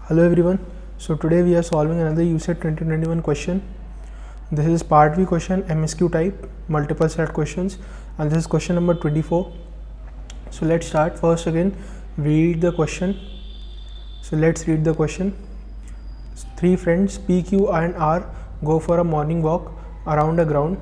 Hello everyone. So today we are solving another USET 2021 question. This is part B question, MSQ type, multiple set questions, and this is question number 24. So let's start. First again, read the question. So let's read the question. Three friends P, Q and R go for a morning walk around a ground.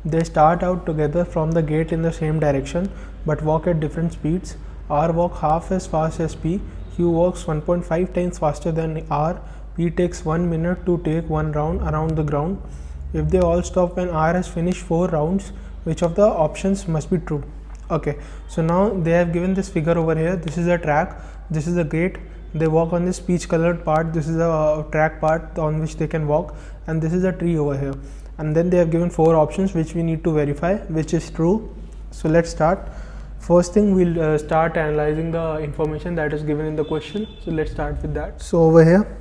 They start out together from the gate in the same direction but walk at different speeds. R walks half as fast as P. Q walks 1.5 times faster than R. P takes 1 minute to take one round around the ground. If they all stop when R has finished 4 rounds, which of the options must be true? Okay, so now they have given this figure over here. This is a track, this is a gate. They walk on this peach colored part. This is a track part on which they can walk, and this is a tree over here. And then they have given 4 options which we need to verify which is true. So let's start. First thing, we'll start analyzing the information that is given in the question. So let's start with that. So over here,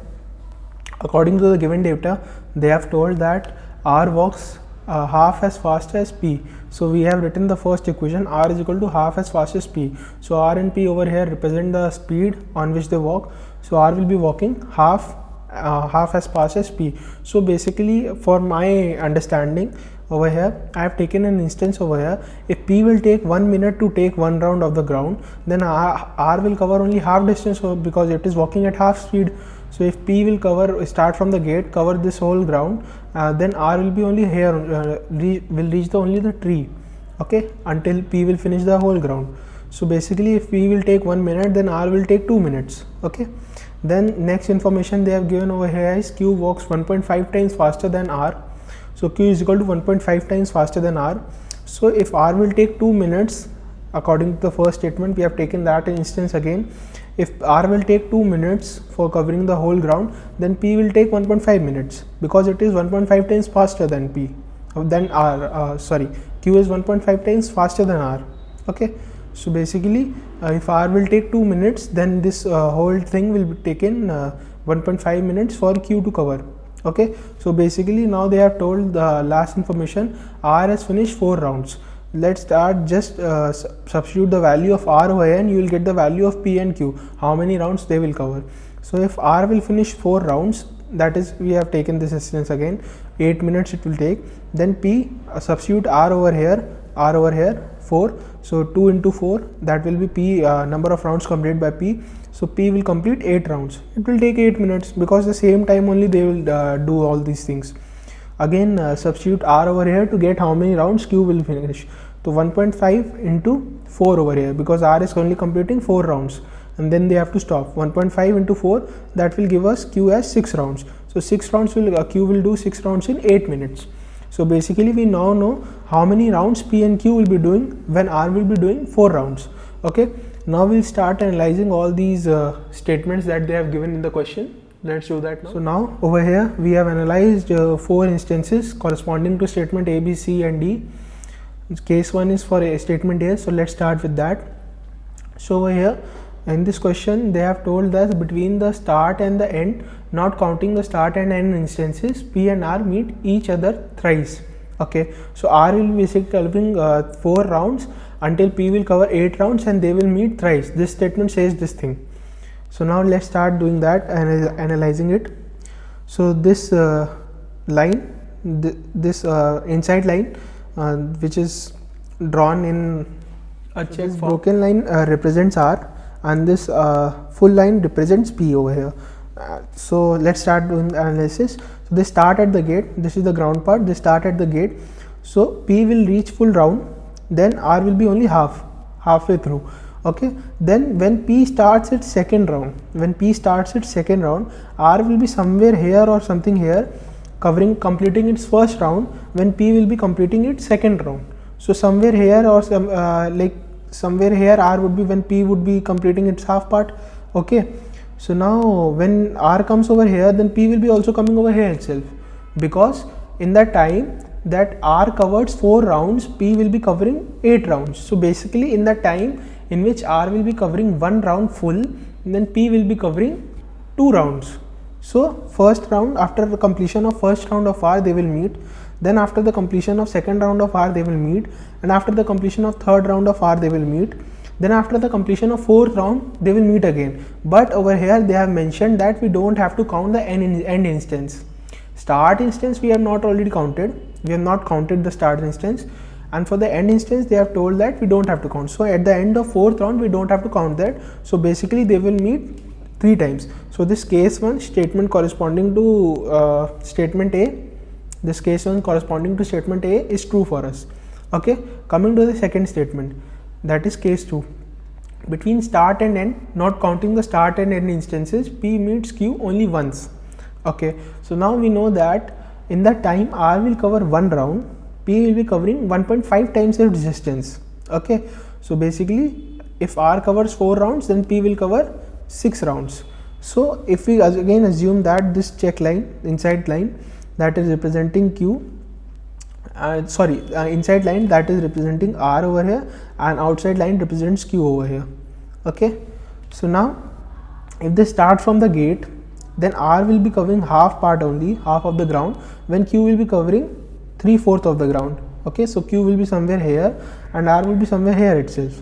according to the given data, they have told that R walks half as fast as P. So we have written the first equation, R is equal to half as fast as P. So R and P over here represent the speed on which they walk. So R will be walking half as fast as P. So basically, for my understanding over here, I have taken an instance over here. If P will take 1 minute to take one round of the ground, then R will cover only half distance because it is walking at half speed. So if P will start from the gate, cover this whole ground, then R will be only here, will reach only the tree, okay, until P will finish the whole ground. So basically, if P will take 1 minute, then R will take 2 minutes, okay. Then next information they have given over here is Q walks 1.5 times faster than R. So Q is equal to 1.5 times faster than R. So if R will take 2 minutes, according to the first statement, we have taken that instance again. If R will take 2 minutes for covering the whole ground, then P will take 1.5 minutes because it is 1.5 times faster than Q is 1.5 times faster than R, okay. So basically, if R will take 2 minutes, then this whole thing will be taken 1.5 minutes for Q to cover, okay. So basically, now they have told the last information, R has finished 4 rounds. Let's start, just substitute the value of R over here and you will get the value of P and Q, how many rounds they will cover. So if R will finish 4 rounds, that is, we have taken this instance again, 8 minutes it will take. Then P, substitute R over here 4. So 2 into 4, that will be P, number of rounds completed by P. So P will complete 8 rounds. It will take 8 minutes because the same time only they will do all these things. Again, substitute R over here to get how many rounds Q will finish. So 1.5 into 4 over here, because R is only completing 4 rounds and then they have to stop. 1.5 into 4, that will give us Q as 6 rounds. So 6 rounds Q will do 6 rounds in 8 minutes. So basically, we now know how many rounds P and Q will be doing when R will be doing 4 rounds, okay. Now we'll start analyzing all these statements that they have given in the question. Let's do that now. So now over here we have analyzed 4 instances corresponding to statement A, B, C and D. Case 1 is for a statement A, so let's start with that. So over here in this question, they have told us between the start and the end, not counting the start and end instances, P and R meet each other thrice, okay. So R will be basically covering 4 rounds until P will cover 8 rounds and they will meet thrice. This statement says this thing. So now let's start doing that and analyzing it. So this line, this inside line which is drawn in a check form, broken line represents R and this full line represents P over here. So let's start doing the analysis. So they start at the gate, this is the ground part, they start at the gate. So P will reach full round, then R will be only halfway through, okay. Then when P starts its second round, R will be somewhere here or something here, completing its first round when P will be completing its second round. So somewhere here or somewhere here R would be when P would be completing its half part, okay. So now when R comes over here, then P will be also coming over here itself, because in that time that R covers 4 rounds, P will be covering 8 rounds. So basically, in the time in which R will be covering 1 round full, then P will be covering 2 rounds. So first round, after the completion of first round of R, they will meet. Then after the completion of second round of R, they will meet, and after the completion of third round of R, they will meet. then after the completion of 4th round they will meet again. But over here they have mentioned that we don't have to count the end instance. Start instance we have not already counted, we have not counted the start instance, and for the end instance they have told that we don't have to count. So at the end of 4th round we don't have to count that, so basically they will meet 3 times. So this case 1 statement corresponding to statement A, this case 1 corresponding to statement A is true for us. Okay, coming to the second statement, that is case 2. Between start and end, not counting the start and end instances, P meets Q only once. Okay, so now we know that in that time R will cover 1 round, P will be covering 1.5 times its distance. Okay, so basically if R covers 4 rounds, then P will cover 6 rounds. So if we again assume that this check line, inside line, that is representing Q, inside line that is representing R over here, and outside line represents Q over here. Okay, so now if they start from the gate, then R will be covering half part only, half of the ground, when Q will be covering 3/4 of the ground. Okay, so Q will be somewhere here and R will be somewhere here itself.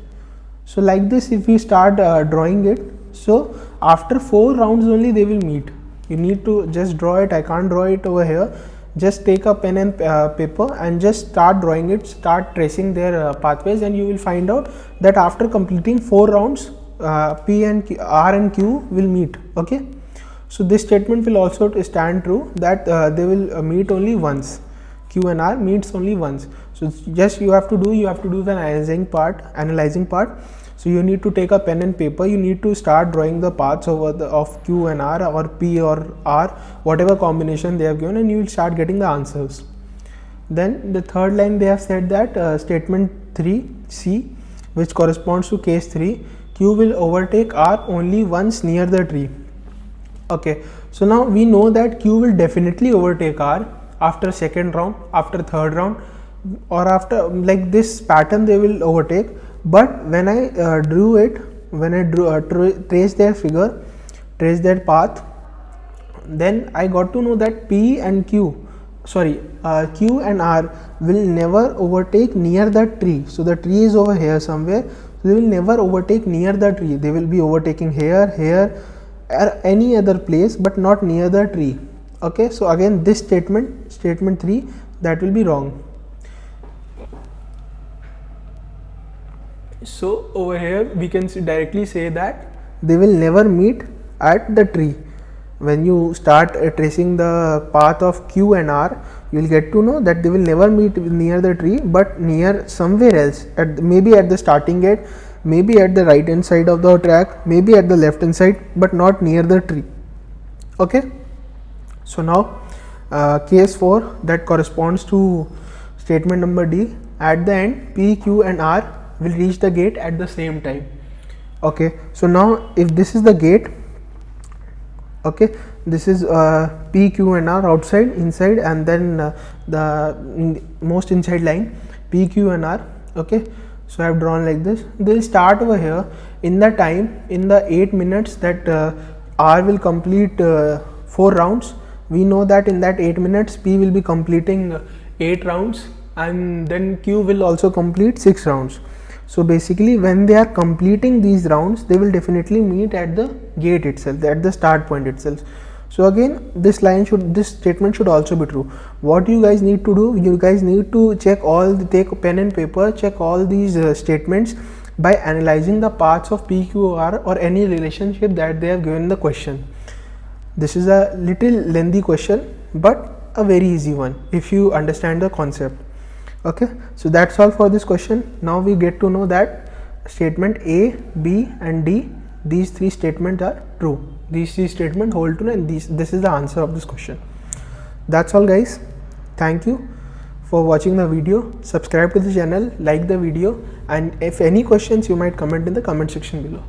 So like this, if we start drawing it, so after 4 rounds only they will meet. You need to just draw it. I can't draw it over here. Just take a pen and paper and just start drawing it, start tracing their pathways, and you will find out that after completing 4 rounds P and Q, R and Q will meet. Okay, so this statement will also stand true, that they will meet only once. Q and R meets only once. So just you have to do the analyzing part. So you need to take a pen and paper, you need to start drawing the paths over of Q and R, or P or R, whatever combination they have given, and you will start getting the answers. Then the third line they have said that statement 3C, which corresponds to case 3, Q will overtake R only once near the tree. Okay, so now we know that Q will definitely overtake R after 2nd round, after 3rd round, or after like this pattern they will overtake. But when I traced their figure, traced their path, then I got to know that Q and R will never overtake near the tree. So the tree is over here somewhere, so they will never overtake near the tree. They will be overtaking here, or any other place, but not near the tree. Okay, so again this statement 3, that will be wrong. So over here we can directly say that they will never meet at the tree. When you start tracing the path of Q and R, you will get to know that they will never meet near the tree, but near somewhere else, maybe at the starting gate, maybe at the right hand side of the track, maybe at the left hand side, but not near the tree. Okay, so now case 4, that corresponds to statement number D. At the end, P, Q and R will reach the gate at the same time. Okay, so now if this is the gate, okay, this is P, Q and R outside, inside, and then the most inside line P, Q and R. Okay, so I have drawn like this. They will start over here. In the time, in the 8 minutes that R will complete 4 rounds, we know that in that 8 minutes P will be completing 8 rounds, and then Q will also complete 6 rounds. So basically when they are completing these rounds, they will definitely meet at the gate itself, at the start point itself. So again this statement should also be true. What you guys need to do, you guys need to check take a pen and paper, check all these statements by analyzing the paths of P, Q, R, or any relationship that they have given in the question. This is a little lengthy question, but a very easy one if you understand the concept. Okay, so that's all for this question. Now we get to know that statement A, B and D, these 3 statements are true. These 3 statements hold true, and this is the answer of this question. That's all guys. Thank you for watching the video. Subscribe to the channel, like the video, and if any questions you might comment in the comment section below.